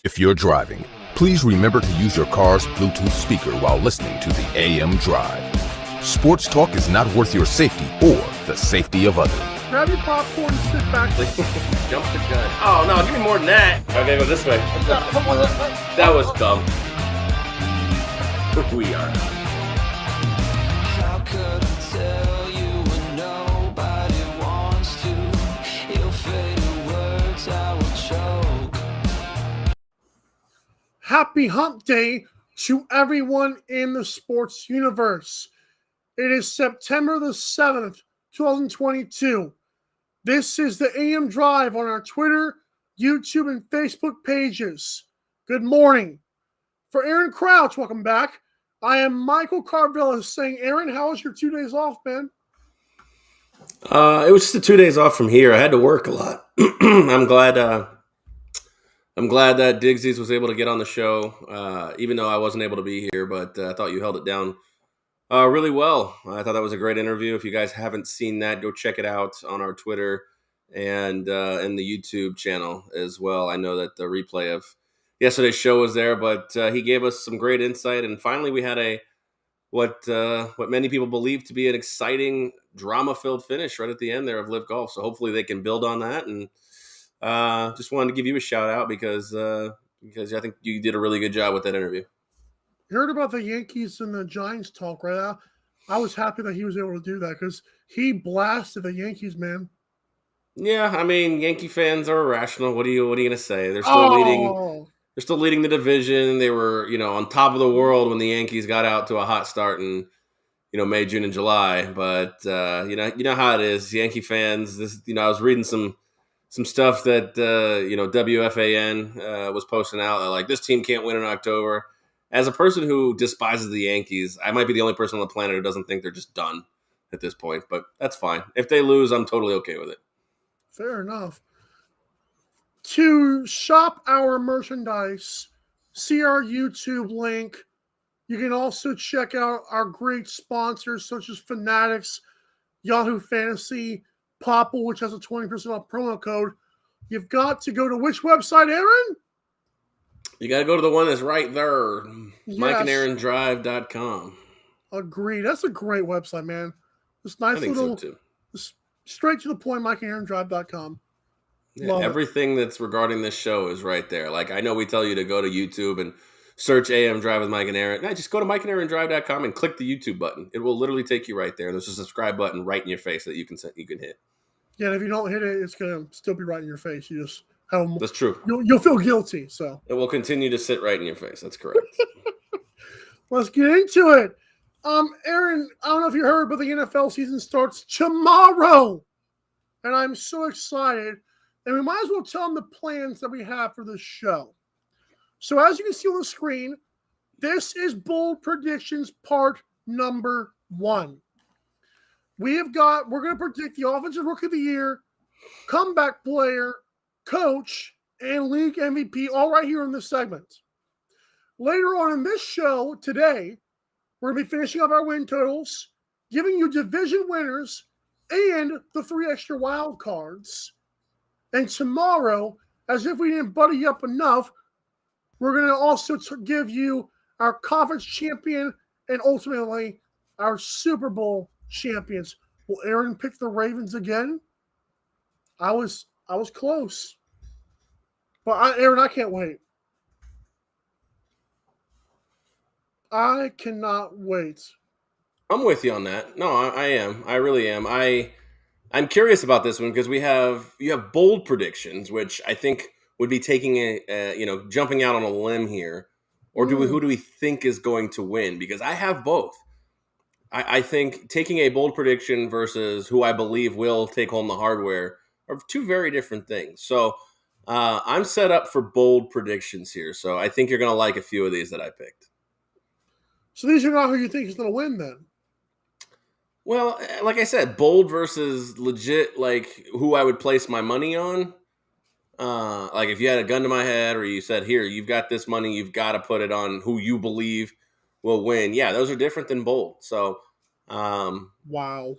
If you're driving, please remember to use your car's Bluetooth speaker while listening to the AM Drive. Sports talk is not worth your safety or the safety of others. Grab your popcorn and sit back. Jump the gun. Oh, no, give me more than that. Okay, go this way. That was dumb. We are. How could I tell you when nobody wants to? Your fatal words I will choke. Happy Hump Day to everyone in the sports universe. It is September the 7th, 2022. This is the AM Drive on our Twitter, YouTube, and Facebook pages. Good morning. For Aaron Crouch, welcome back. I am Michael Carvilla saying, Aaron, how was your 2 days off, man? It was just the 2 days off from here. I had to work a lot. I'm glad that Digsies was able to get on the show, even though I wasn't able to be here, but I thought you held it down really well. I thought that was a great interview. If you guys haven't seen that, go check it out on our Twitter and in the YouTube channel as well. I know that the replay of yesterday's show was there, but he gave us some great insight. And finally, we had what many people believe to be an exciting, drama-filled finish right at the end there of Live Golf. So hopefully they can build on that. And just wanted to give you a shout out because I think you did a really good job with that interview. You heard about the Yankees and the Giants talk, right? I was happy that he was able to do that because he blasted the Yankees, man. Yeah, I mean, Yankee fans are irrational. What are you going to say? They're still leading. They're still leading the division. They were, on top of the world when the Yankees got out to a hot start in, May, June, and July. But you know how it is. Yankee fans. I was reading some stuff that WFAN was posting out. Like, this team can't win in October. As a person who despises the Yankees, I might be the only person on the planet who doesn't think they're just done at this point. But that's fine. If they lose, I'm totally okay with it. Fair enough. To shop our merchandise, see our YouTube link. You can also check out our great sponsors such as Fanatics, Yahoo Fantasy, Popple, which has a 20% off promo code. You've got to go to which website, Aaron? You got to go to the one that's right there, Yes. MikeandAaronDrive.com. Agreed. That's a great website, man. This nice I think little, so too. Straight to the point, MikeandAaronDrive.com. Yeah, everything that's regarding this show is right there. Like, I know we tell you to go to YouTube and search AM Drive with Mike and Aaron. No, just go to MikeandAaronDrive.com and click the YouTube button. It will literally take you right there. There's a subscribe button right in your face that you can hit. Yeah, and if you don't hit it, it's going to still be right in your face. You just have them. That's true. You'll feel guilty. So it will continue to sit right in your face. That's correct. Let's get into it. Aaron, I don't know if you heard, but the NFL season starts tomorrow. And I'm so excited. And we might as well tell them the plans that we have for this show. So as you can see on the screen, this is Bold Predictions part number 1. We're going to predict the Offensive Rookie of the Year, comeback player, coach, and league MVP all right here in this segment. Later on in this show today, we're going to be finishing up our win totals, giving you division winners and the 3 extra wild cards. And tomorrow, as if we didn't buddy up enough, we're going to also give you our conference champion and ultimately our Super Bowl champions. Will Aaron pick the Ravens again? I was close. But Aaron, I can't wait. I cannot wait. I'm with you on that. No, I am. I really am. I'm curious about this one because you have bold predictions, which I think would be taking jumping out on a limb here, or who do we think is going to win? Because I have both. I think taking a bold prediction versus who I believe will take home the hardware are two very different things. So I'm set up for bold predictions here. So I think you're going to like a few of these that I picked. So these are not who you think is going to win then? Well, like I said, bold versus legit, like who I would place my money on. Like if you had a gun to my head or you said, here, you've got this money, you've got to put it on who you believe will win. Yeah, those are different than bold. So, wow.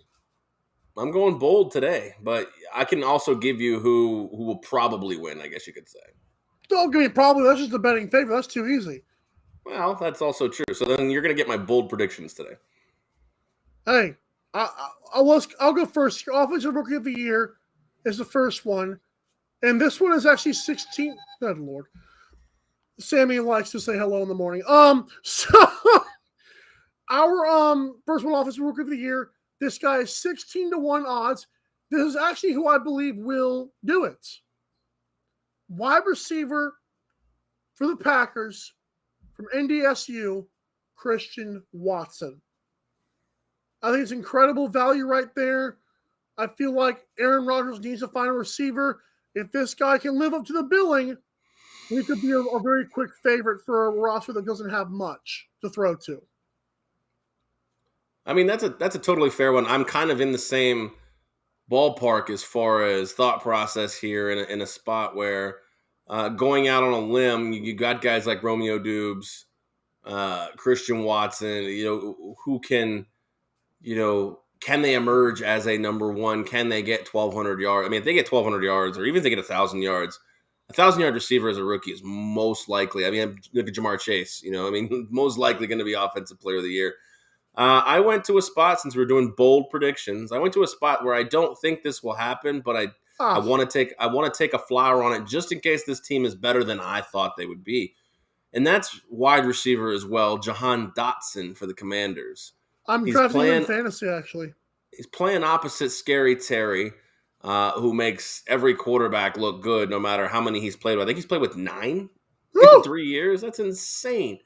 I'm going bold today, but I can also give you who will probably win, I guess you could say. Don't give me probably. That's just a betting favorite. That's too easy. Well, that's also true. So then you're going to get my bold predictions today. Hey, I'll go first. Offensive Rookie of the Year is the first one. And this one is actually 16. Good Lord. Sammy likes to say hello in the morning. So our first one, Offensive Rookie of the Year, this guy is 16-1 odds. This is actually who I believe will do it. Wide receiver for the Packers from NDSU, Christian Watson. I think it's incredible value right there. I feel like Aaron Rodgers needs to find a receiver. If this guy can live up to the billing, he could be a very quick favorite for a roster that doesn't have much to throw to. I mean, that's a totally fair one. I'm kind of in the same ballpark as far as thought process here in a spot where going out on a limb, you got guys like Romeo Dubes, Christian Watson, who can, can they emerge as a number one? Can they get 1,200 yards? I mean, if they get 1,200 yards or even if they get 1,000 yards, a 1,000-yard receiver as a rookie is most likely. I mean, look at Jamar Chase, most likely going to be Offensive Player of the Year. I went to a spot, since we're doing bold predictions, I went to a spot where I don't think this will happen, but I want to take a flyer on it just in case this team is better than I thought they would be. And that's wide receiver as well, Jahan Dotson for the Commanders. I'm drafting him in fantasy, actually. He's playing opposite Scary Terry, who makes every quarterback look good no matter how many he's played with. I think he's played with 9 in 3 years. That's insane.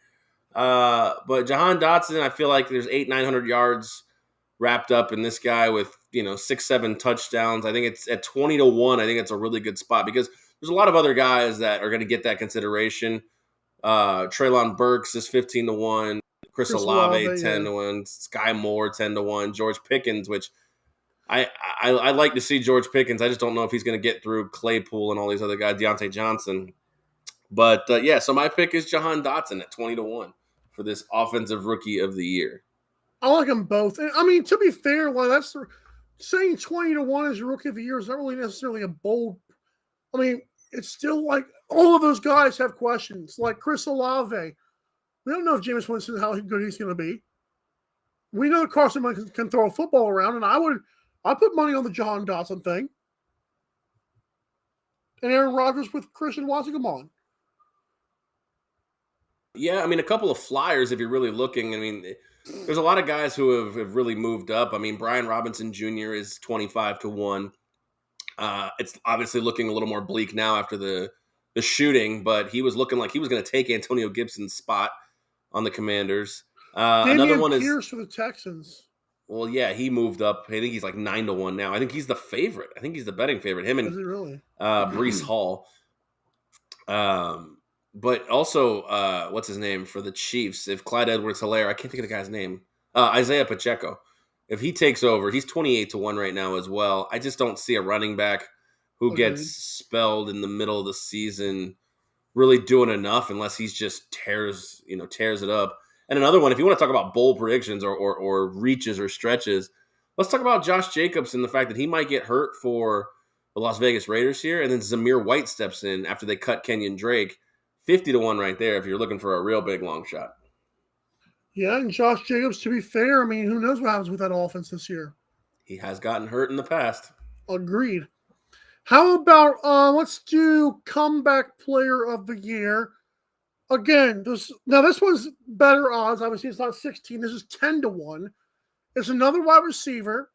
But Jahan Dotson, I feel like there's 800-900 yards wrapped up in this guy with 6-7 touchdowns. I think it's at 20-1. I think it's a really good spot because there's a lot of other guys that are going to get that consideration. Treylon Burks is 15-1. Chris Olave 10-1. Sky Moore 10-1. George Pickens, which I like to see George Pickens. I just don't know if he's going to get through Claypool and all these other guys, Deontay Johnson. But so my pick is Jahan Dotson at 20-1 for this Offensive Rookie of the Year. I like them both. And, I mean, to be fair, saying 20-1 as your Rookie of the Year is not really necessarily a bold. I mean, it's still like all of those guys have questions. Like Chris Olave, we don't know if Jameis Winston how good he's going to be. We know Carson Wentz can throw a football around, and I put money on the Jahan Dotson thing. And Aaron Rodgers with Christian Watson, come on. Yeah, I mean, a couple of flyers if you're really looking. I mean, there's a lot of guys who have really moved up. I mean, Brian Robinson Jr. is 25-1. It's obviously looking a little more bleak now after the shooting, but he was looking like he was going to take Antonio Gibson's spot on the Commanders. Another one is Pierce for the Texans. Well, yeah, he moved up. I think he's like 9-1 now. I think he's the favorite. I think he's the betting favorite. Him and Is it really? Breece Hall. But also, what's his name for the Chiefs? If Clyde Edwards-Helaire, I can't think of the guy's name. Isaiah Pacheco. If he takes over, he's 28-1 right now as well. I just don't see a running back who gets spelled in the middle of the season really doing enough unless he's just tears it up. And another one, if you want to talk about bold predictions or reaches or stretches, let's talk about Josh Jacobs and the fact that he might get hurt for the Las Vegas Raiders here. And then Zamir White steps in after they cut Kenyon Drake. 50-1 right there if you're looking for a real big long shot. Yeah, and Josh Jacobs, to be fair, I mean, who knows what happens with that offense this year? He has gotten hurt in the past. Agreed. How about let's do comeback player of the year. Again, this one's better odds. Obviously, it's not 16. This is 10-1. It's another wide receiver.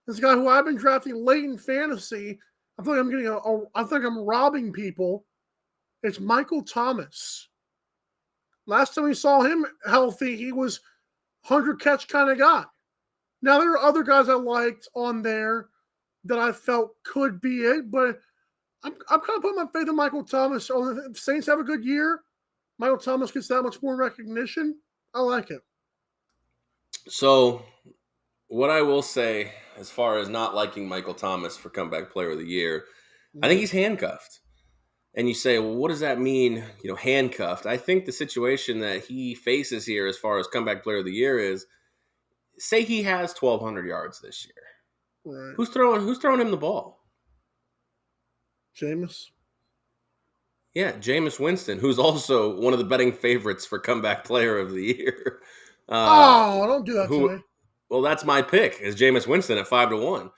This guy who I've been drafting late in fantasy. I feel like I'm robbing people. It's Michael Thomas. Last time we saw him healthy, he was 100-catch kind of guy. Now, there are other guys I liked on there that I felt could be it, but I'm kind of putting my faith in Michael Thomas. If the Saints have a good year, Michael Thomas gets that much more recognition. I like it. So, what I will say as far as not liking Michael Thomas for comeback player of the year, I think he's handcuffed. And you say, well, what does that mean, handcuffed? I think the situation that he faces here as far as comeback player of the year is, say he has 1,200 yards this year. Right. Who's throwing him the ball? Jameis. Yeah, Jameis Winston, who's also one of the betting favorites for comeback player of the year. Oh, don't do that to Who? me. Well, that's my pick is Jameis Winston at 5-1.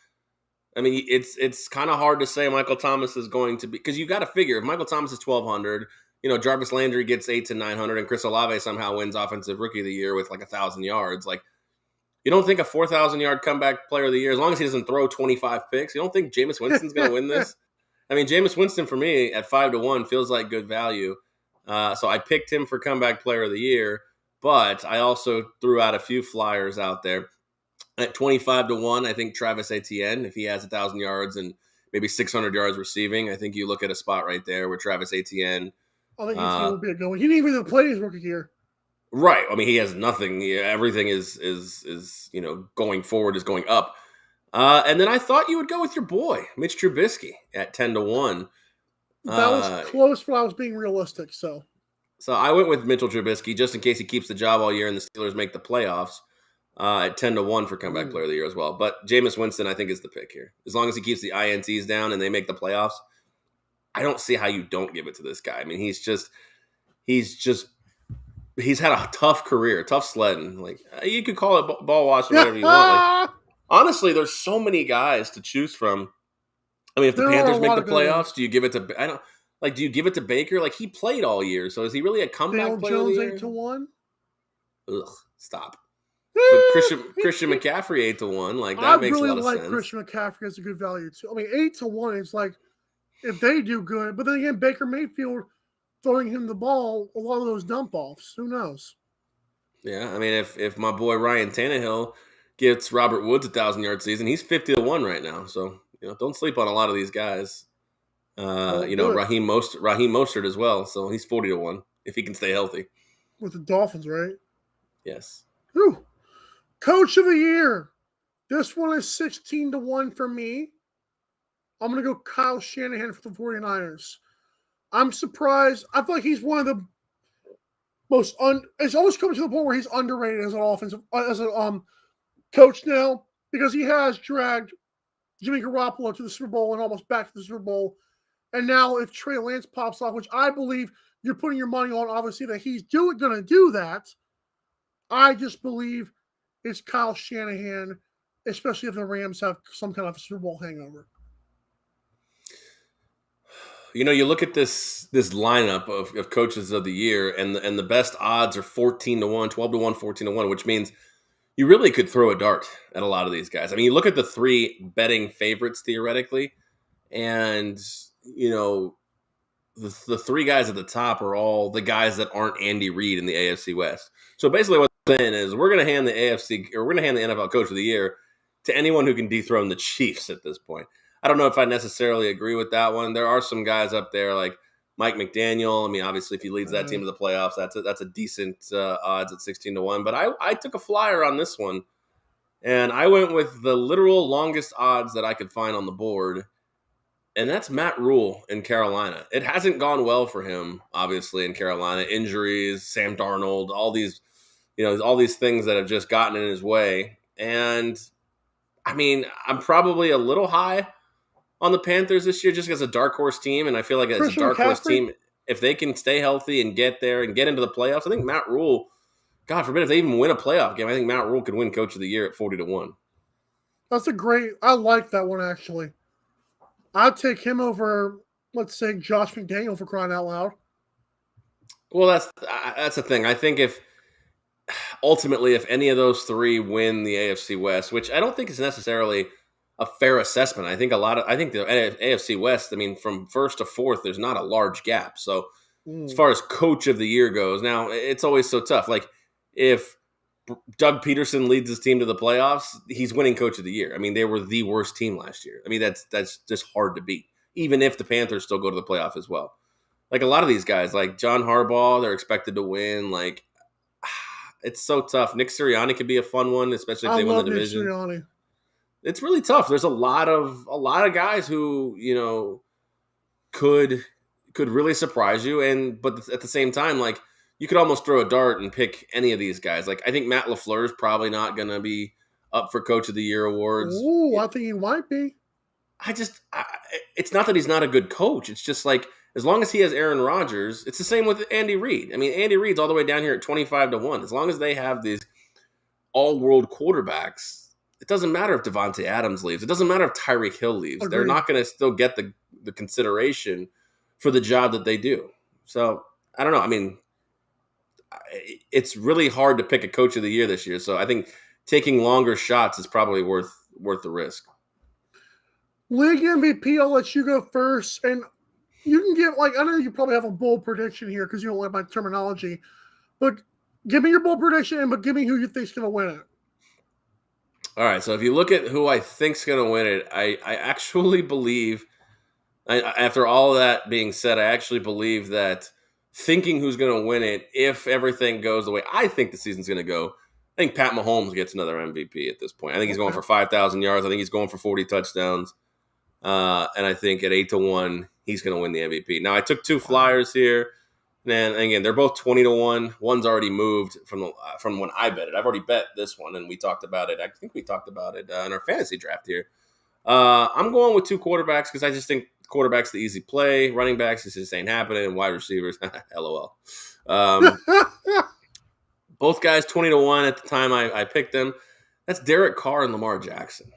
I mean, it's kind of hard to say Michael Thomas is going to be because you got to figure if Michael Thomas is 1,200, Jarvis Landry gets 800 to 900, and Chris Olave somehow wins Offensive Rookie of the Year with like 1,000 yards. Like, you don't think a 4,000-yard comeback player of the year, as long as he doesn't throw 25 picks, you don't think Jameis Winston's going to win this? I mean, Jameis Winston for me at 5-1 feels like good value. So I picked him for comeback player of the year, but I also threw out a few flyers out there. At 25-1, I think Travis Etienne, if he has 1,000 yards and maybe 600 yards receiving, I think you look at a spot right there where Travis Etienne. I think Etienne would be a good one. He didn't even play his rookie year. Right. I mean, he has nothing. Everything is going forward is going up. And then I thought you would go with your boy, Mitch Trubisky, at 10-1. That was close, but I was being realistic. So I went with Mitchell Trubisky just in case he keeps the job all year and the Steelers make the playoffs. At 10-1 for comeback player of the year as well. But Jameis Winston, I think, is the pick here. As long as he keeps the INTs down and they make the playoffs, I don't see how you don't give it to this guy. I mean, he's had a tough career, tough sledding. Like, you could call it ball washing, whatever you want. Like, honestly, there's so many guys to choose from. I mean, if the Panthers make the playoffs, do you give it to? Do you give it to Baker? Like, he played all year, so is he really a comeback player of the year? 8-1. Ugh, stop. But Christian McCaffrey 8-1, like that makes a lot of sense. I really like Christian McCaffrey as a good value too. I mean, 8-1 is like if they do good, but then again, Baker Mayfield throwing him the ball, a lot of those dump offs. Who knows? Yeah, I mean, if my boy Ryan Tannehill gets Robert Woods 1,000-yard season, he's 50-1 right now. So don't sleep on a lot of these guys. Raheem Mostert as well. So he's 40-1 if he can stay healthy. With the Dolphins, right? Yes. Whew. Coach of the year. This one is 16-1 for me. I'm going to go Kyle Shanahan for the 49ers. I'm surprised. I feel like he's one of the most it's always coming to the point where he's underrated as an offensive coach now because he has dragged Jimmy Garoppolo to the Super Bowl and almost back to the Super Bowl. And now if Trey Lance pops off, which I believe you're putting your money on, obviously, that he's going to do that, I just believe it's Kyle Shanahan, especially if the Rams have some kind of Super Bowl hangover. You look at this lineup of coaches of the year, and the best odds are 14-1, 12-1, 14-1, which means you really could throw a dart at a lot of these guys. I mean, you look at the three betting favorites theoretically, and the three guys at the top are all the guys that aren't Andy Reid in the AFC West. So basically what I'm saying is we're going to hand the NFL Coach of the Year to anyone who can dethrone the Chiefs at this point. I don't know if I necessarily agree with that one. There are some guys up there like Mike McDaniel. I mean, obviously, if he leads that team to the playoffs, that's a decent odds at 16-1. But I took a flyer on this one, and I went with the literal longest odds that I could find on the board, and that's Matt Rule in Carolina. It hasn't gone well for him, obviously, in Carolina. Injuries, Sam Darnold, all these things that have just gotten in his way. And, I mean, I'm probably a little high on the Panthers this year just as a dark horse team, and I feel like as a dark horse team, if they can stay healthy and get there and get into the playoffs, I think Matt Rule, God forbid, if they even win a playoff game, I think Matt Rule could win Coach of the Year at 40-1. I like that one, actually. I'd take him over, let's say, Josh McDaniel, for crying out loud. Well, that's the thing. I think if any of those three win the AFC West, which I don't think is necessarily a fair assessment. I think the AFC West, I mean, from first to fourth, there's not a large gap. So as far as Coach of the Year goes, now it's always so tough. Like if Doug Peterson leads his team to the playoffs, he's winning Coach of the Year. I mean, they were the worst team last year. I mean, that's just hard to beat, even if the Panthers still go to the playoff as well. Like a lot of these guys, like John Harbaugh, they're expected to win. Like it's so tough. Nick Sirianni could be a fun one, especially if they win the division. Nick Sirianni. It's really tough. There's a lot of guys who, could really surprise you. But at the same time, like you could almost throw a dart and pick any of these guys. Like I think Matt LaFleur is probably not going to be up for Coach of the Year awards. Ooh, I think he might be. It's not that he's not a good coach. It's just like, as long as he has Aaron Rodgers, it's the same with Andy Reid. I mean, Andy Reid's all the way down here at 25-1. As long as they have these all-world quarterbacks, it doesn't matter if Devontae Adams leaves. It doesn't matter if Tyreek Hill leaves. Agreed. They're not going to still get the consideration for the job that they do. So, I don't know. I mean, it's really hard to pick a Coach of the Year this year. So, I think taking longer shots is probably worth the risk. League MVP, I'll let you go first. And you can give, I know you probably have a bold prediction here because you don't like my terminology, but give me your bold prediction, but give me who you think's going to win it. All right, so if you look at who I think's going to win it, I actually believe, after all of that being said, I actually believe that thinking who's going to win it, if everything goes the way I think the season's going to go, I think Pat Mahomes gets another MVP at this point. I think he's going for 5,000 yards. I think he's going for 40 touchdowns. And I think at 8-1, he's going to win the MVP. Now, I took two flyers here. And again, they're both 20-1. One's already moved from when I bet it. I've already bet this one, and we talked about it. I think we talked about it in our fantasy draft here. I'm going with two quarterbacks because I just think quarterback's the easy play. Running backs, this just ain't happening. Wide receivers, LOL. Both guys 20-1 at the time I picked them. That's Derek Carr and Lamar Jackson.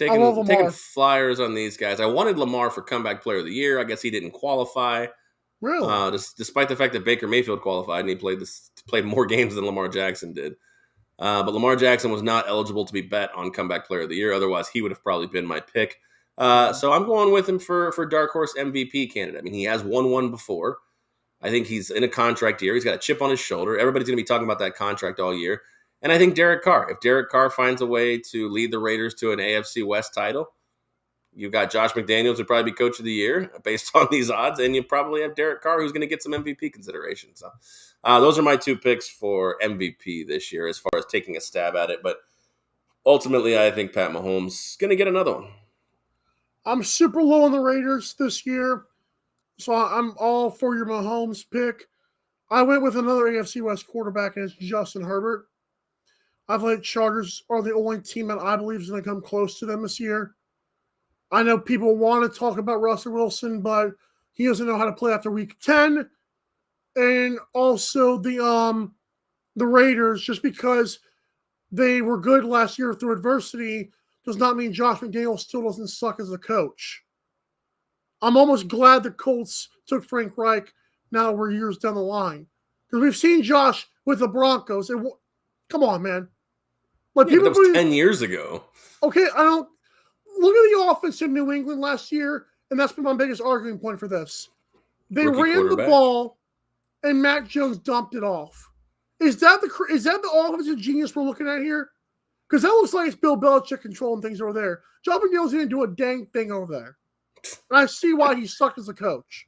I'm taking flyers on these guys. I wanted Lamar for comeback player of the year. I guess he didn't qualify. Really? Despite the fact that Baker Mayfield qualified and he played more games than Lamar Jackson did. But Lamar Jackson was not eligible to be bet on comeback player of the year. Otherwise, he would have probably been my pick. So I'm going with him for dark horse MVP candidate. I mean, he has won one before. I think he's in a contract year. He's got a chip on his shoulder. Everybody's going to be talking about that contract all year. And I think Derek Carr, if Derek Carr finds a way to lead the Raiders to an AFC West title, you've got Josh McDaniels who'd probably be coach of the year based on these odds, and you probably have Derek Carr who's going to get some MVP consideration. So those are my two picks for MVP this year as far as taking a stab at it. But ultimately, I think Pat Mahomes is going to get another one. I'm super low on the Raiders this year, so I'm all for your Mahomes pick. I went with another AFC West quarterback, and it's Justin Herbert. I think Chargers are the only team that I believe is going to come close to them this year. I know people want to talk about Russell Wilson, but he doesn't know how to play after week 10. And also the Raiders, just because they were good last year through adversity, does not mean Josh McDaniels still doesn't suck as a coach. I'm almost glad the Colts took Frank Reich now we're years down the line. Because we've seen Josh with the Broncos. Come on, man. Like that was 10 years ago. Okay, I don't look at the offense in New England last year, and that's been my biggest arguing point for this. They ran the ball, and Mac Jones dumped it off. Is that the offensive genius we're looking at here? Because that looks like it's Bill Belichick controlling things over there. Josh McDaniels didn't do a dang thing over there. And I see why he sucked as a coach.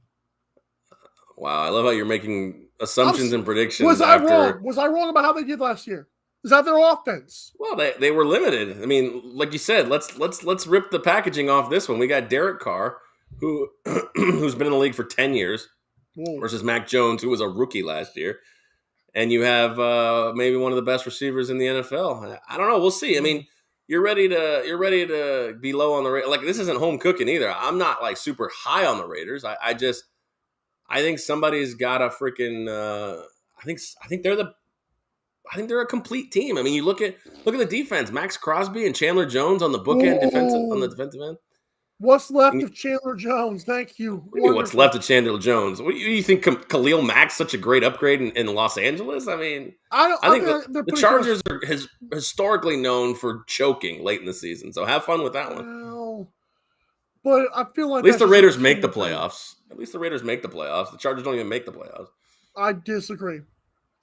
Wow, I love how you're making assumptions and predictions. Was I wrong? Was I wrong about how they did last year? Is that their offense? Well, they were limited. I mean, like you said, let's rip the packaging off this one. We got Derek Carr, who's been in the league for 10 years, versus Mac Jones, who was a rookie last year. And you have maybe one of the best receivers in the NFL. I don't know. We'll see. I mean, you're ready to be low on the Raiders. Like, this isn't home cooking either. I'm not like super high on the Raiders. I think somebody's got a freaking. I think they're a complete team. I mean, you look at the defense: Max Crosby and Chandler Jones on the bookend defensive end. What's left of Chandler Jones? Thank you. What do you mean what's left of Chandler Jones? What do you think? Khalil Mack's such a great upgrade in Los Angeles? I mean, I think the Chargers are historically known for choking late in the season. So have fun with that one. Well, but I feel like at least the Raiders make the playoffs. The Chargers don't even make the playoffs. I disagree.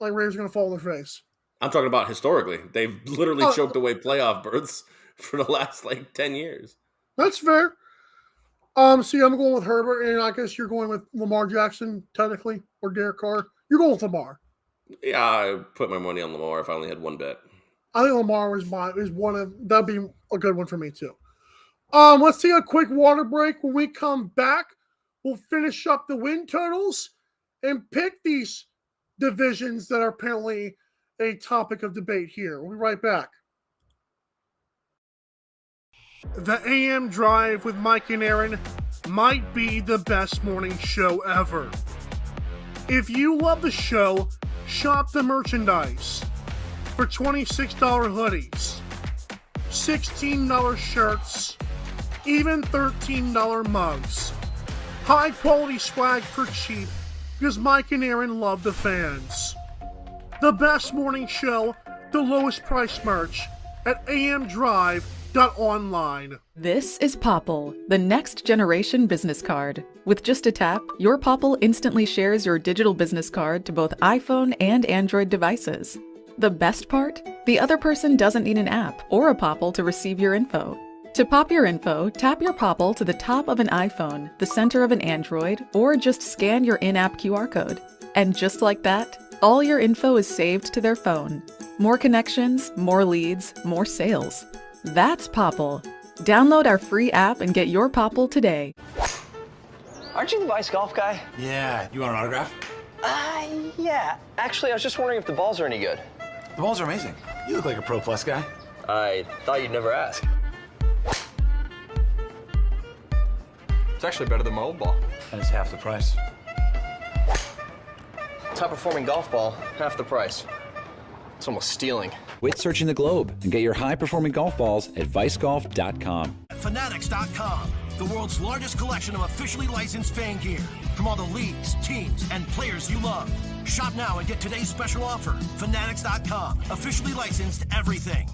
Like Raiders are going to fall on their face. I'm talking about historically. They've literally choked away playoff berths for the last 10 years. That's fair. See, I'm going with Herbert, and I guess you're going with Lamar Jackson, technically, or Derek Carr. You're going with Lamar. Yeah, I put my money on Lamar if I only had one bet. I think Lamar is one of that'd be a good one for me too. Let's take a quick water break. When we come back, we'll finish up the win totals and pick these divisions that are apparently a topic of debate here. We'll be right back. The AM Drive with Mike and Aaron might be the best morning show ever. If you love the show, shop the merchandise for $26 hoodies, $16 shirts, even $13 mugs. High quality swag for cheap because Mike and Aaron love the fans. The best morning show, the lowest price merch at amdrive.online. This is Popple, the next generation business card. With just a tap, your Popple instantly shares your digital business card to both iPhone and Android devices. The best part? The other person doesn't need an app or a Popple to receive your info. To pop your info, tap your Popple to the top of an iPhone, the center of an Android, or just scan your in-app QR code. And just like that, all your info is saved to their phone. More connections, more leads, more sales. That's Popple. Download our free app and get your Popple today. Aren't you the Vice Golf guy? Yeah, you want an autograph? Yeah. Actually, I was just wondering if the balls are any good. The balls are amazing. You look like a Pro Plus guy. I thought you'd never ask. It's actually better than my old ball. And it's half the price. Top performing golf ball, half the price. It's almost stealing. Quit searching the globe and get your high-performing golf balls at vicegolf.com. Fanatics.com, the world's largest collection of officially licensed fan gear from all the leagues, teams, and players you love. Shop now and get today's special offer. Fanatics.com, officially licensed everything.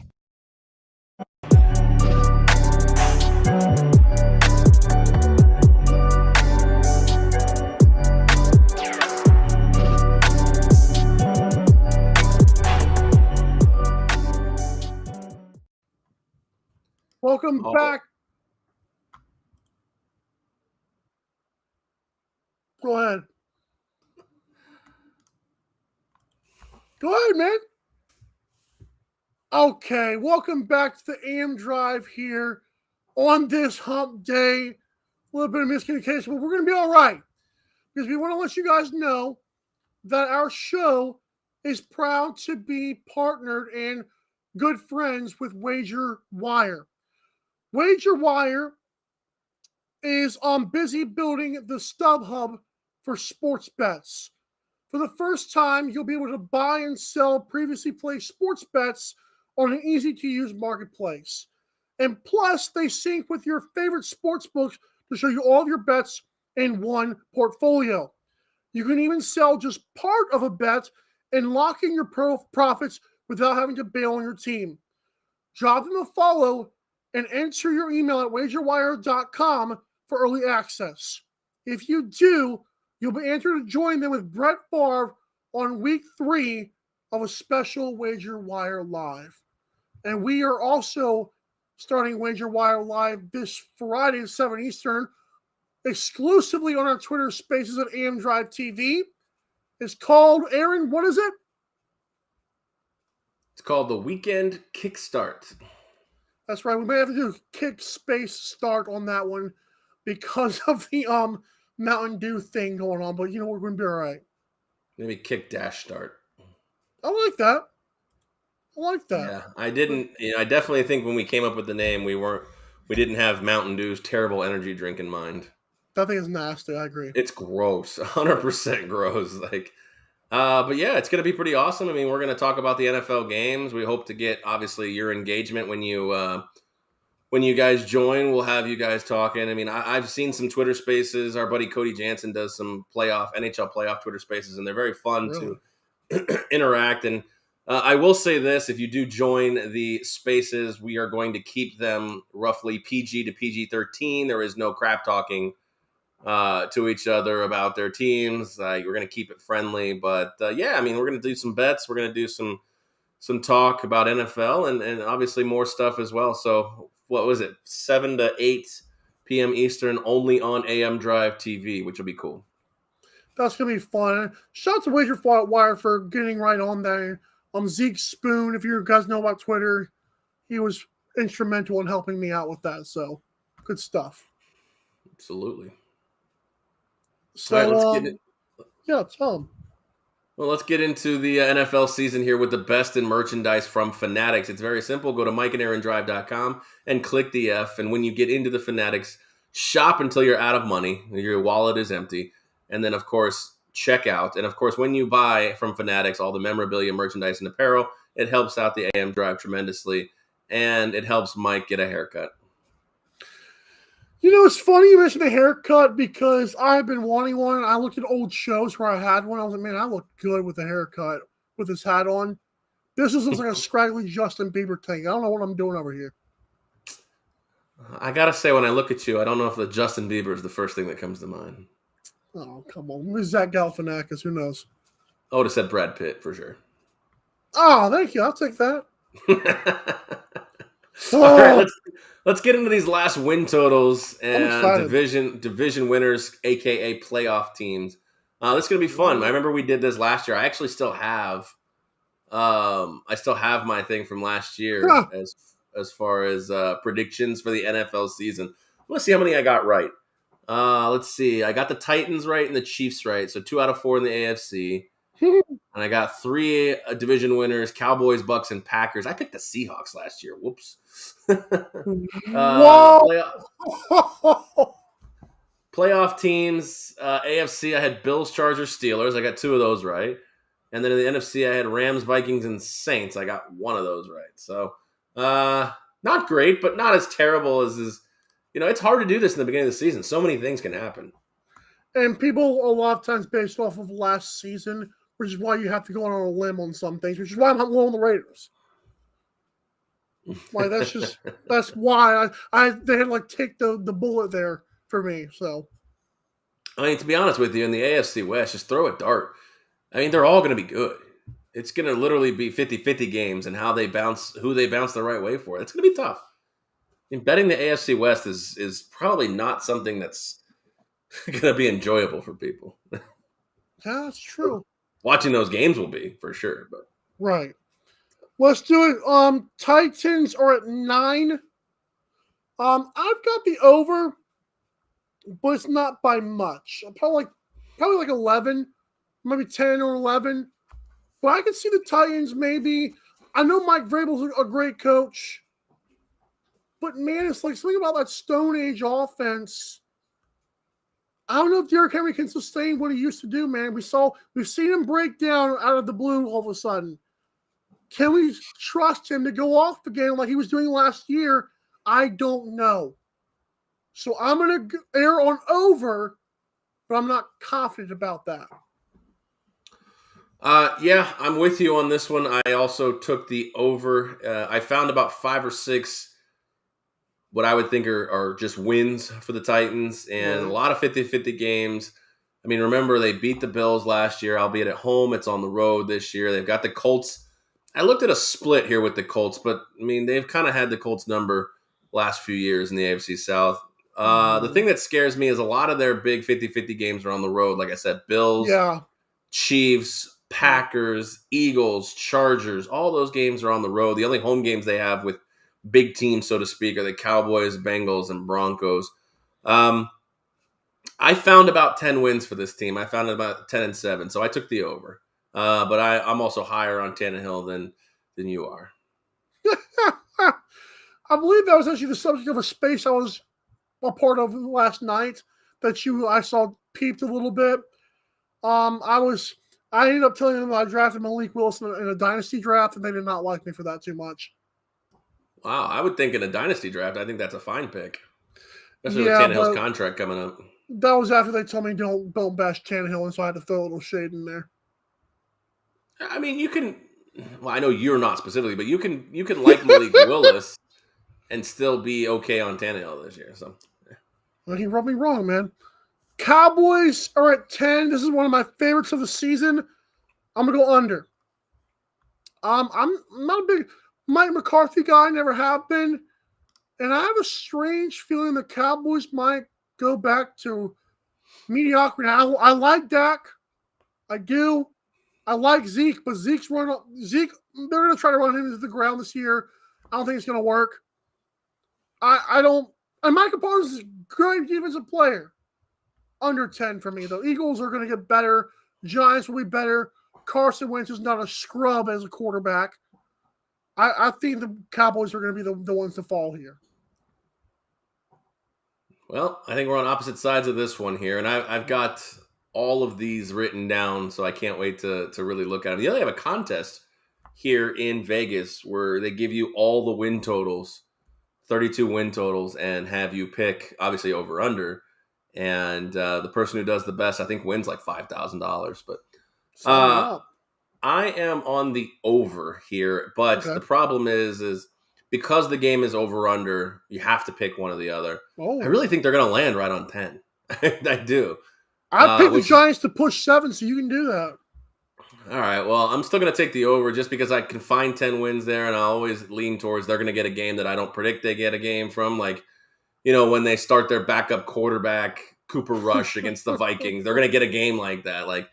Welcome back. Go ahead. Go ahead, man. Okay, welcome back to the AM Drive here on this hump day. A little bit of miscommunication, but we're going to be all right because we want to let you guys know that our show is proud to be partnered and good friends with Wager Wire. Wager Wire is busy building the StubHub for sports bets. For the first time, you'll be able to buy and sell previously placed sports bets on an easy-to-use marketplace. And plus, they sync with your favorite sports books to show you all of your bets in one portfolio. You can even sell just part of a bet and lock in your profits without having to bail on your team. Drop them a follow and enter your email at wagerwire.com for early access. If you do, you'll be entered to join them with Brett Favre on week 3 of a special Wager Wire Live. And we are also starting Wager Wire Live this Friday at 7 Eastern, exclusively on our Twitter Spaces at AM Drive TV. It's called, Aaron, what is it? It's called the Weekend Kickstart. That's right. We may have to do kick space start on that one because of the Mountain Dew thing going on. But you know we're going to be all right. Maybe kick dash start. I like that. Yeah, I didn't. I definitely think when we came up with the name, we didn't have Mountain Dew's terrible energy drink in mind. That thing is nasty. I agree. It's gross, 100% gross. But yeah, it's going to be pretty awesome. I mean, we're going to talk about the NFL games. We hope to get, obviously, your engagement when you guys join. We'll have you guys talking. I mean, I've seen some Twitter Spaces. Our buddy Cody Jansen does some NHL playoff Twitter Spaces, and they're very fun to interact. And I will say this, if you do join the Spaces, we are going to keep them roughly PG to PG-13. There is no crap talking to each other about their teams. We're going to keep it friendly, but yeah, I mean, we're going to do some bets. We're going to do some talk about NFL and obviously more stuff as well. So what was it? 7 to 8 p.m. Eastern, only on AM Drive TV, which will be cool. That's going to be fun. Shout out to Wager Wire for getting right on there. Zeke Spoon, if you guys know about Twitter, he was instrumental in helping me out with that. So good stuff. Absolutely. So, all right, let's get it. Yeah, tell him. Well, let's get into the NFL season here with the best in merchandise from Fanatics. It's very simple. Go to mikeandaarondrive.com and click the F. And when you get into the Fanatics, shop until you're out of money. Your wallet is empty. And then, of course, check out. And, of course, when you buy from Fanatics all the memorabilia, merchandise, and apparel, it helps out the AM Drive tremendously. And it helps Mike get a haircut. You know, it's funny you mentioned a haircut because I've been wanting one. I looked at old shows where I had one. I was like, man, I look good with a haircut with this hat on. This just looks like a scraggly Justin Bieber thing. I don't know what I'm doing over here. I got to say, when I look at you, I don't know if the Justin Bieber is the first thing that comes to mind. Oh, come on. Maybe Zach Galifianakis. Who knows? I would have said Brad Pitt for sure. Oh, thank you. I'll take that. All right, let's get into these last win totals and division winners, aka playoff teams. This is gonna be fun. I remember we did this last year. I actually still have, my thing from last year as far as predictions for the NFL season. Let's see how many I got right. Let's see. I got the Titans right and the Chiefs right, so 2 out of 4 in the AFC. And I got 3 division winners, Cowboys, Bucks, and Packers. I picked the Seahawks last year. Whoops. Playoff teams, AFC, I had Bills, Chargers, Steelers. I got 2 of those right. And then in the NFC, I had Rams, Vikings, and Saints. I got 1 of those right. So not great, but not as terrible as is. You know, it's hard to do this in the beginning of the season. So many things can happen. And people a lot of times based off of last season, which is why you have to go on a limb on some things, which is why I'm not going on the Raiders. Like that's why they had to like take the bullet there for me. So I mean, to be honest with you, in the AFC West, just throw a dart. I mean, they're all going to be good. It's going to literally be 50-50 games and who they bounce the right way for. It's going to be tough. I mean, betting the AFC West is probably not something that's going to be enjoyable for people. Yeah, that's true. Watching those games will be, for sure. But right. Let's do it. Titans are at 9. I've got the over, but it's not by much. Probably like 11, maybe 10 or 11. But I can see the Titans maybe. I know Mike Vrabel's a great coach, but man, it's like something about that Stone Age offense. I don't know if Derrick Henry can sustain what he used to do, man. We've seen him break down out of the blue all of a sudden. Can we trust him to go off again like he was doing last year? I don't know. So I'm going to err on over, but I'm not confident about that. Yeah, I'm with you on this one. I also took the over. I found about 5 or 6 what I would think are just wins for the Titans and a lot of 50-50 games. I mean, remember, they beat the Bills last year, albeit at home. It's on the road this year. They've got the Colts. I looked at a split here with the Colts, but, I mean, they've kind of had the Colts number last few years in the AFC South. The thing that scares me is a lot of their big 50-50 games are on the road. Like I said, Bills, Chiefs, Packers, Eagles, Chargers, all those games are on the road. The only home games they have with big teams, so to speak, are the Cowboys, Bengals, and Broncos. I found about 10 wins for this team. I found about 10-7, so I took the over. But I'm also higher on Tannehill than you are. I believe that was actually the subject of a space I was a part of last night that I saw peeped a little bit. I ended up telling them that I drafted Malik Willis in a dynasty draft, and they did not like me for that too much. Wow, I would think in a dynasty draft, I think that's a fine pick, especially with Tannehill's contract coming up. That was after they told me don't bash Tannehill, and so I had to throw a little shade in there. I mean, you can. Well, I know you're not specifically, but you can like Malik Willis and still be okay on Tannehill this year. So, well, he rubbed me wrong, man. Cowboys are at 10. This is one of my favorites of the season. I'm gonna go under. I'm not a big Mike McCarthy guy, never have been, and I have a strange feeling the Cowboys might go back to mediocrity. I like Dak, I do. I like Zeke, but they're going to try to run him into the ground this year. I don't think it's going to work. I don't. And Micah Parsons is a great defensive player. Under 10 for me, though. Eagles are going to get better. Giants will be better. Carson Wentz is not a scrub as a quarterback, I think the Cowboys are going to be the ones to fall here. Well, I think we're on opposite sides of this one here, and I've got all of these written down, so I can't wait to really look at them. They have a contest here in Vegas where they give you all the win totals, 32 win totals, and have you pick, obviously, over under. And the person who does the best, I think, wins like $5,000. But I am on the over here, but the problem is because the game is over under, you have to pick one or the other. I really think they're going to land right on 10. I do. I picked the Giants to push 7, so you can do that. All right. Well, I'm still going to take the over just because I can find 10 wins there, and I always lean towards they're going to get a game that I don't predict they get a game from. Like, when they start their backup quarterback, Cooper Rush, against the Vikings, they're going to get a game like that. Like,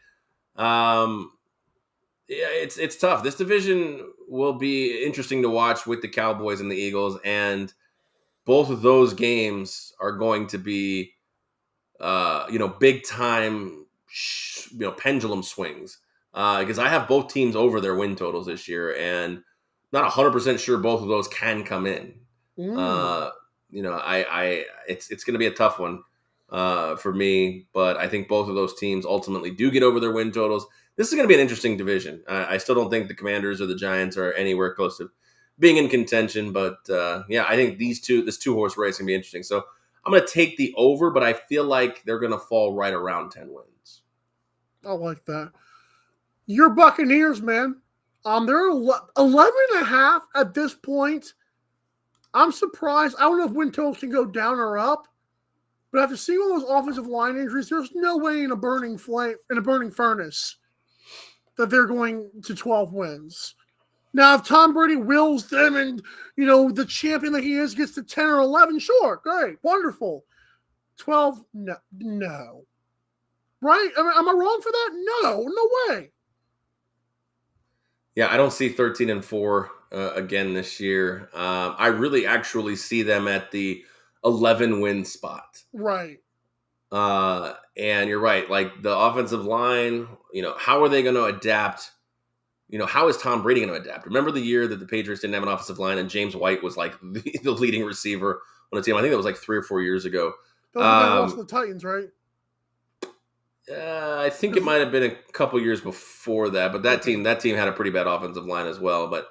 it's tough. This division will be interesting to watch with the Cowboys and the Eagles, and both of those games are going to be, big time, pendulum swings. Because I have both teams over their win totals this year, and not 100% sure both of those can come in. It's going to be a tough one for me, but I think both of those teams ultimately do get over their win totals. This is going to be an interesting division. I still don't think the Commanders or the Giants are anywhere close to being in contention, but I think this 2-horse race can be interesting. So I'm going to take the over, but I feel like they're going to fall right around 10 wins. I like that. Your Buccaneers, man. They're 11.5 at this point. I'm surprised. I don't know if win totals can go down or up, but after seeing all those offensive line injuries, there's no way in a burning furnace that they're going to 12 wins. Now, if Tom Brady wills them and, the champion that he is gets to 10 or 11, sure, great, wonderful. 12, no. Right? Am I wrong for that? No way. Yeah, I don't see 13-4 again this year. I really actually see them at the 11-win spot. Right. And you're right. Like the offensive line, how are they going to adapt? How is Tom Brady going to adapt? Remember the year that the Patriots didn't have an offensive line and James White was like the leading receiver on the team? I think that was like 3 or 4 years ago. They lost to the Titans, right? I think it might have been a couple years before that, but that team had a pretty bad offensive line as well. But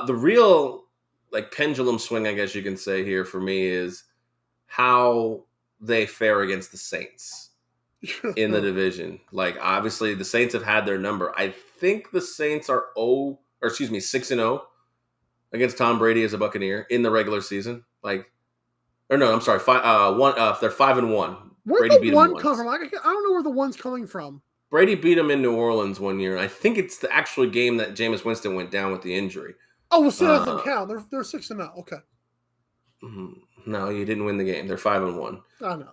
the real pendulum swing, I guess you can say here for me, is how they fare against the Saints in the division. Like obviously the Saints have had their number. I think the Saints are 6-0 against Tom Brady as a Buccaneer in the regular season. They're 5-1. Where'd the one come from? I don't know where the one's coming from. Brady beat him in New Orleans one year. I think it's the actual game that Jameis Winston went down with the injury. Oh, well, so that doesn't count. They're 6-0. Okay. No, you didn't win the game. They're 5-1. I know.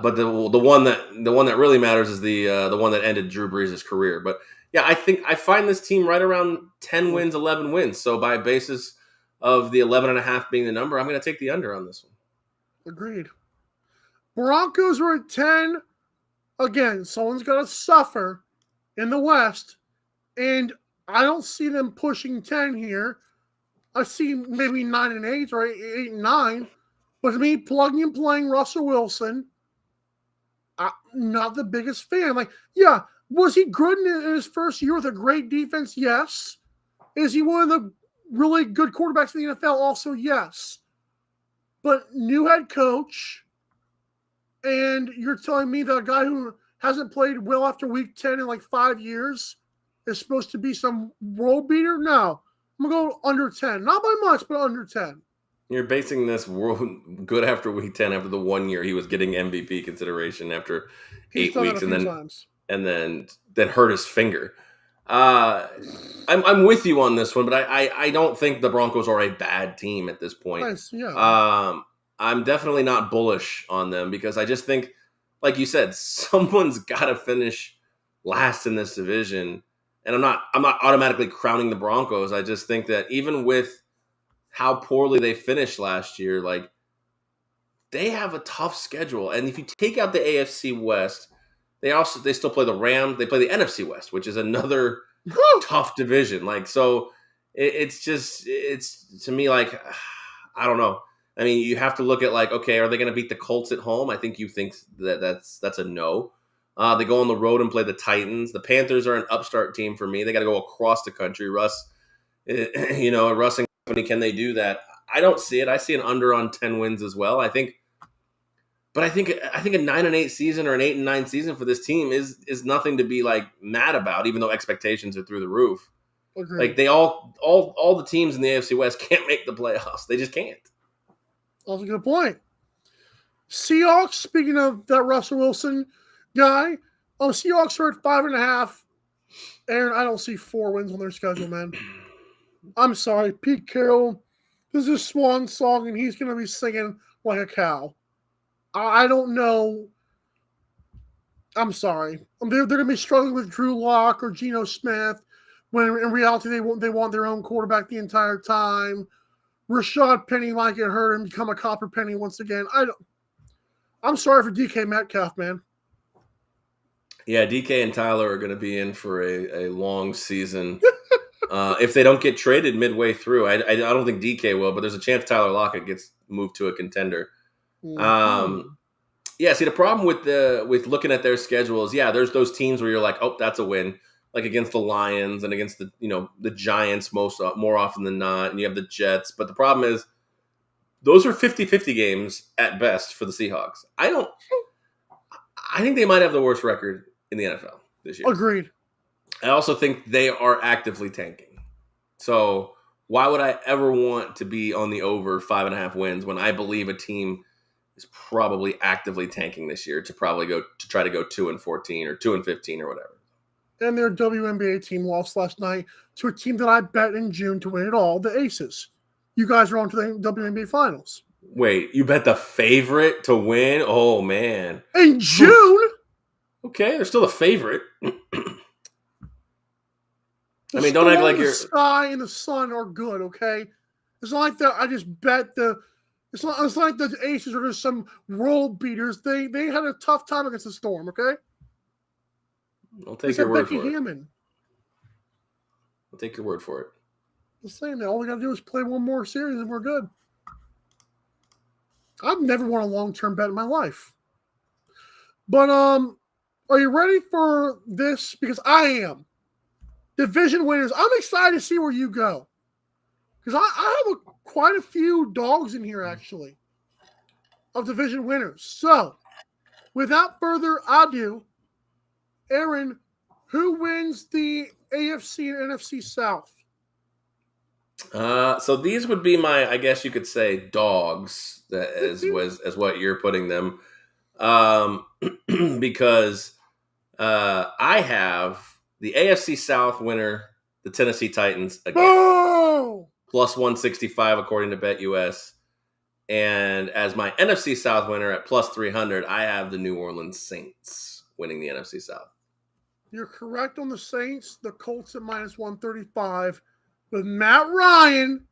But the one that really matters is the one that ended Drew Brees' career. But yeah, I find this team right around 10 wins, 11 wins. So by basis of the 11.5 being the number, I'm going to take the under on this one. Agreed. Broncos are at 10. Again, someone's got to suffer in the West. And I don't see them pushing 10 here. I see maybe 9-8 or 8-9. But to me, plugging and playing Russell Wilson, I'm not the biggest fan. Was he good in his first year with a great defense? Yes. Is he one of the really good quarterbacks in the NFL? Also, yes. But new head coach, and you're telling me that a guy who hasn't played well after week 10 in 5 years is supposed to be some world beater? No. I'm going to go under 10. Not by much, but under 10. You're basing this world good after week 10 after the 1 year he was getting MVP consideration after 8 weeks and then hurt his finger. I'm with you on this one, but I don't think the Broncos are a bad team at this point. Nice, yeah. I'm definitely not bullish on them because I just think, like you said, someone's got to finish last in this division. And I'm not automatically crowning the Broncos. I just think that even with how poorly they finished last year, they have a tough schedule. And if you take out the AFC West, They still play the Rams. They play the NFC West, which is another tough division. Like, so it's to me like, I don't know. I mean, you have to look at like, okay, are they going to beat the Colts at home? I think you think that's a no. They go on the road and play the Titans. The Panthers are an upstart team for me. They got to go across the country. Russ and company, can they do that? I don't see it. I see an under on 10 wins as well. I think a 9-8 season or an 8-9 season for this team is nothing to be like mad about, even though expectations are through the roof. Agreed. Like they all the teams in the AFC West can't make the playoffs. They just can't. That's a good point. Seahawks, speaking of that Russell Wilson guy, Seahawks are at 5.5. Aaron, I don't see 4 wins on their schedule, man. I'm sorry. Pete Carroll, this is his swan song, and he's going to be singing like a cow. I don't know. I'm sorry. They're going to be struggling with Drew Lock or Geno Smith when in reality they want their own quarterback the entire time. Rashad Penny might get hurt and become a copper penny once again. I'm sorry for DK Metcalf, man. Yeah, DK and Tyler are going to be in for a long season. If they don't get traded midway through, I don't think DK will, but there's a chance Tyler Lockett gets moved to a contender. Mm-hmm. Yeah, see, the problem with looking at their schedules, there's those teams where you're like, oh, that's a win. Like against the Lions and against the Giants more often than not, and you have the Jets. But the problem is those are 50-50 games at best for the Seahawks. I think they might have the worst record in the NFL this year. Agreed. I also think they are actively tanking. So why would I ever want to be on the over 5.5 wins when I believe a team is probably actively tanking this year to try to go 2-14 or 2-15 or whatever. And their WNBA team lost last night to a team that I bet in June to win it all, the Aces. You guys are on to the WNBA Finals. Wait, you bet the favorite to win? Oh, man. In June? Okay, they're still a favorite. I mean, don't act like you're... The sky and the sun are good, okay? It's not like that. I just bet It's like the Aces are just some world beaters. They had a tough time against the Storm, okay? I'll take your word Becky for it. Hammond. I'll take your word for it. Just saying that all we got to do is play one more series and we're good. I've never won a long-term bet in my life. But are you ready for this? Because I am. Division winners. I'm excited to see where you go. Because I have quite a few dogs in here, actually, of division winners. So, without further ado, Aaron, who wins the AFC and NFC South? So these would be my, I guess you could say, dogs, as what you're putting them, because I have the AFC South winner, the Tennessee Titans, again, plus 165 according to BetUS, and as my NFC South winner at plus 300, I have the New Orleans Saints winning the NFC South. You're correct on the Saints. The Colts at minus 135. With Matt Ryan,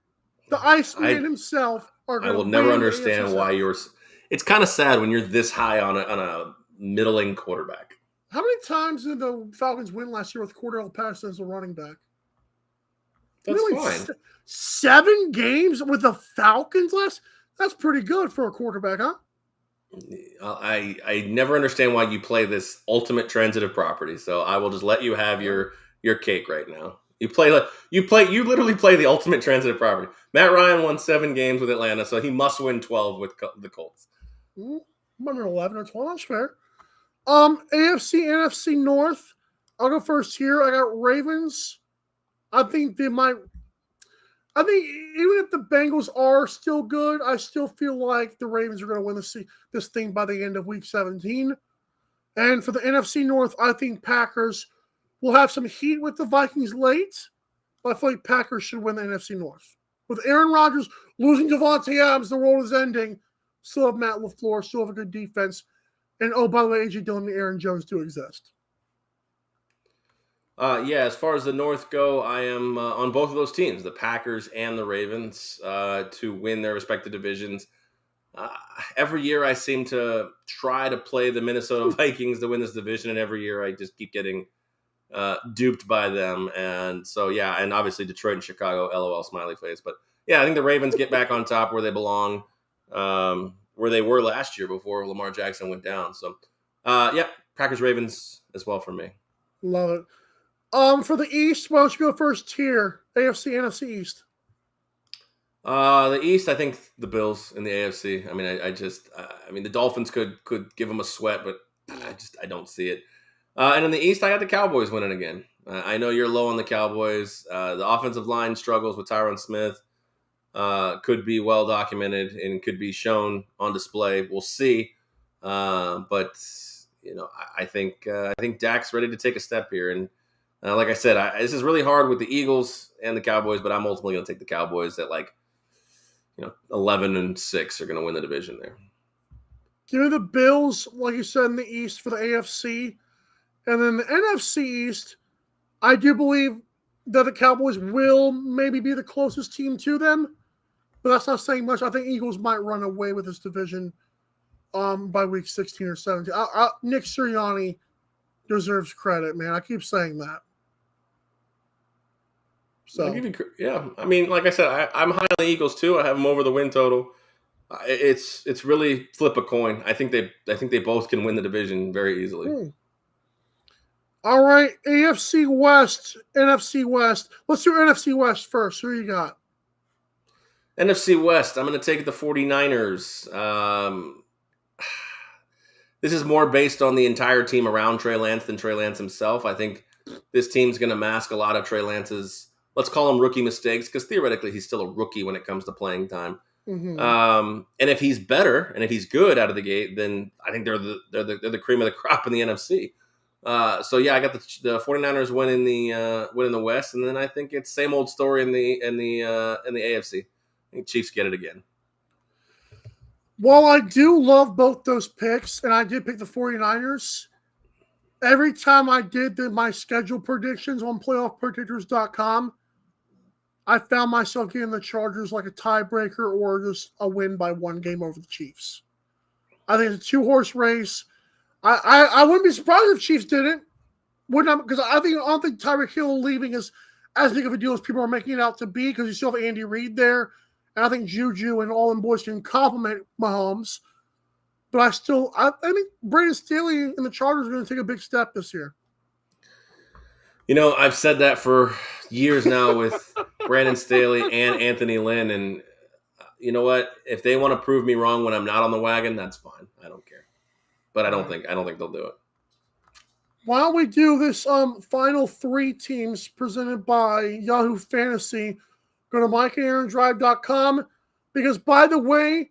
the Iceman himself, are going to win. I will never understand why you're... It's kind of sad when you're this high on a middling quarterback. How many times did the Falcons win last year with Cordell Patterson as a running back? That's fine. 7 games with the Falcons last? That's pretty good for a quarterback, huh? I never understand why you play this ultimate transitive property. So I will just let you have your cake right now. You literally play the ultimate transitive property. Matt Ryan won 7 games with Atlanta, so he must win 12 with the Colts. Maybe 11 or 12. That's fair. AFC, NFC North. I'll go first here. I got Ravens. I think even if the Bengals are still good, I still feel like the Ravens are going to win this thing by the end of Week 17. And for the NFC North, I think Packers will have some heat with the Vikings late, but I feel like Packers should win the NFC North. With Aaron Rodgers losing Devontae Adams, the world is ending. Still have Matt LaFleur, still have a good defense. And, oh, by the way, A.J. Dillon and Aaron Jones do exist. As far as the North go, I am on both of those teams, the Packers and the Ravens, to win their respective divisions. every year I seem to try to play the Minnesota Vikings to win this division, and every year I just keep getting duped by them. And so, yeah, and obviously Detroit and Chicago, LOL smiley face. But yeah, I think the Ravens get back on top where they belong, where they were last year before Lamar Jackson went down. So, yeah, Packers Ravens as well for me. Love it. For the East, why don't you go first here? AFC, NFC East. The East, I think the Bills in the AFC. I mean, I mean, the Dolphins could give them a sweat, but I don't see it. And in the East, I got the Cowboys winning again. I know you're low on the Cowboys. The offensive line struggles with Tyron Smith could be well documented and could be shown on display. We'll see. But I think Dak's ready to take a step here. And like I said, this is really hard with the Eagles and the Cowboys, but I'm ultimately going to take the Cowboys at 11-6 are going to win the division there. Give me the Bills, like you said, in the East for the AFC. And then the NFC East, I do believe that the Cowboys will maybe be the closest team to them, but that's not saying much. I think Eagles might run away with this division by week 16 or 17. Nick Sirianni deserves credit, man. I keep saying that. So, yeah, I mean, like I said, I'm high on the Eagles too. I have them over the win total. It's really flip a coin. I think they both can win the division very easily. All right, AFC West, NFC West. Let's do NFC West first. Who you got? NFC West, I'm going to take the 49ers. This is more based on the entire team around Trey Lance than Trey Lance himself. I think this team's going to mask a lot of Trey Lance's, let's call them rookie mistakes, because theoretically he's still a rookie when it comes to playing time. Mm-hmm. And if he's better and if he's good out of the gate, then I think they're the cream of the crop in the NFC. So yeah, I got the 49ers winning the West, and then I think it's same old story in the AFC. I think Chiefs get it again. While I do love both those picks, and I did pick the 49ers, every time I did my schedule predictions on playoffpredictors.com, I found myself getting the Chargers like a tiebreaker or just a win by one game over the Chiefs. I think it's a 2-horse race. I wouldn't be surprised if Chiefs didn't. Because I don't think Tyreek Hill leaving is as big of a deal as people are making it out to be, because you still have Andy Reid there. And I think Juju and all them boys can complement Mahomes. But I think Brandon Staley and the Chargers are going to take a big step this year. I've said that for years now with Brandon Staley and Anthony Lynn. And you know what? If they want to prove me wrong when I'm not on the wagon, that's fine. I don't care. But I don't think they'll do it. Why don't we do this final 3 teams presented by Yahoo Fantasy? Go to MikeandAaronDrive.com, because, by the way,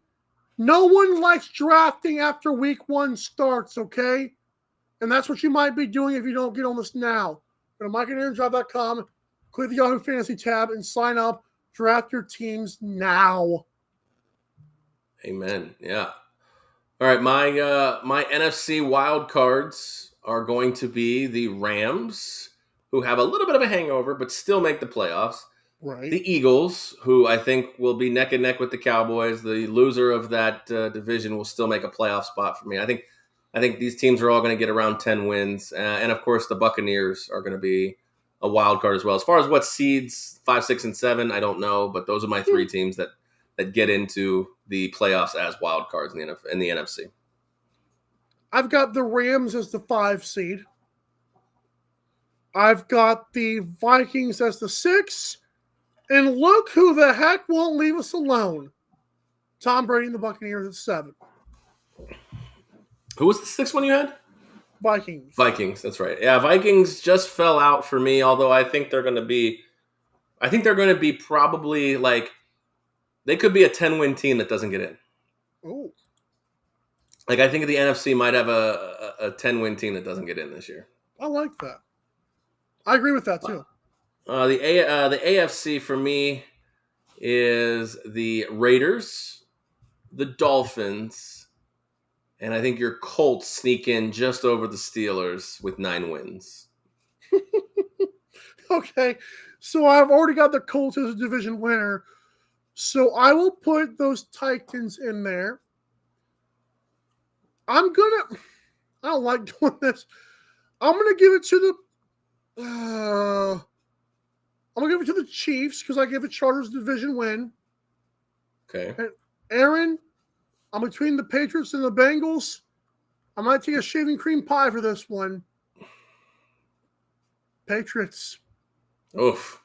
no one likes drafting after week 1 starts, okay? And that's what you might be doing if you don't get on this now. Go to MikeandAaronDrive.com, click the Yahoo Fantasy tab, and sign up. Draft your teams Amen. Yeah. All right, my NFC wild cards are going to be the Rams, who have a little bit of a hangover but still make the playoffs. Right. The Eagles, who I think will be neck and neck with the Cowboys. The loser of that division will still make a playoff spot for me. I think these teams are all going to get around 10 wins, and of course the Buccaneers are going to be a wild card as well. As far as what seeds 5, 6, and 7, I don't know, but those are my 3 teams that get into the playoffs as wild cards in the NFC. I've got the Rams as the 5 seed. I've got the Vikings as the 6. And look who the heck won't leave us alone. Tom Brady and the Buccaneers at 7. Who was the 6th one you had? Vikings, that's right. Yeah, Vikings just fell out for me, although I think they're going to be probably they could be a 10-win team that doesn't get in. Oh. I think the NFC might have a 10-win team that doesn't get in this year. I like that. I agree with that too. The AFC for me is the Raiders, the Dolphins, and I think your Colts sneak in just over the Steelers with 9 wins. Okay, so I've already got the Colts as a division winner. So I will put those Titans in there. I don't like doing this. I'm gonna give it to the Chiefs because I give the Chargers division win. Okay. And Aaron, I'm between the Patriots and the Bengals. I might take a shaving cream pie for this one. Patriots. Oof.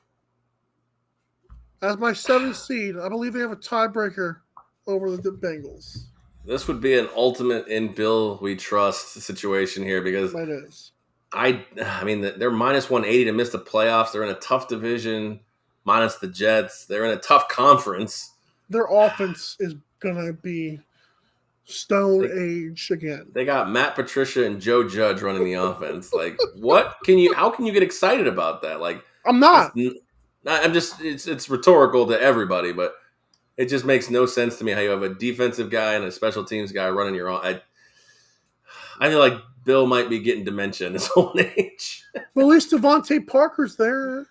As my 7th seed, I believe they have a tiebreaker over the Bengals. This would be an ultimate in Bill we trust situation here because That is. I mean, they're minus 180 to miss the playoffs. They're in a tough division, minus the Jets. They're in a tough conference. Their offense is going to be stone age again. They got Matt Patricia and Joe Judge running the offense. Like, how can you get excited about that? Like, I'm not. It's rhetorical to everybody, but it just makes no sense to me how you have a defensive guy and a special teams guy running your own. I feel like Bill might be getting dementia in his old age. Well, at least Devontae Parker's there.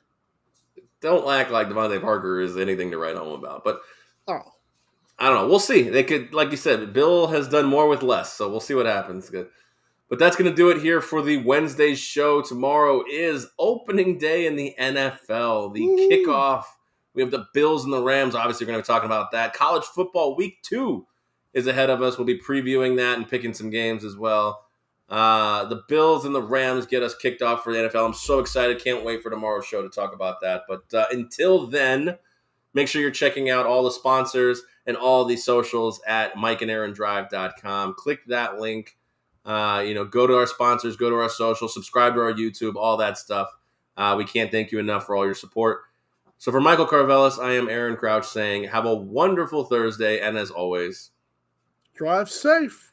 Don't act like Devontae Parker is anything to write home about. But Oh. I don't know. We'll see. They could, like you said, Bill has done more with less, so we'll see what happens. Good. But that's going to do it here for the Wednesday show. Tomorrow is opening day in the NFL, the kickoff. We have the Bills and the Rams. Obviously, we're going to be talking about that. College football week 2 is ahead of us. We'll be previewing that and picking some games as well. The Bills and the Rams get us kicked off for the NFL. I'm so excited. Can't wait for tomorrow's show to talk about that. But until then, make sure you're checking out all the sponsors and all the socials at mikeandaarondrive.com. Click that link. Go to our sponsors, go to our socials, subscribe to our YouTube, all that stuff. We can't thank you enough for all your support. So for Michael Carvelis, I am Aaron Crouch saying have a wonderful Thursday, and as always, Drive safe.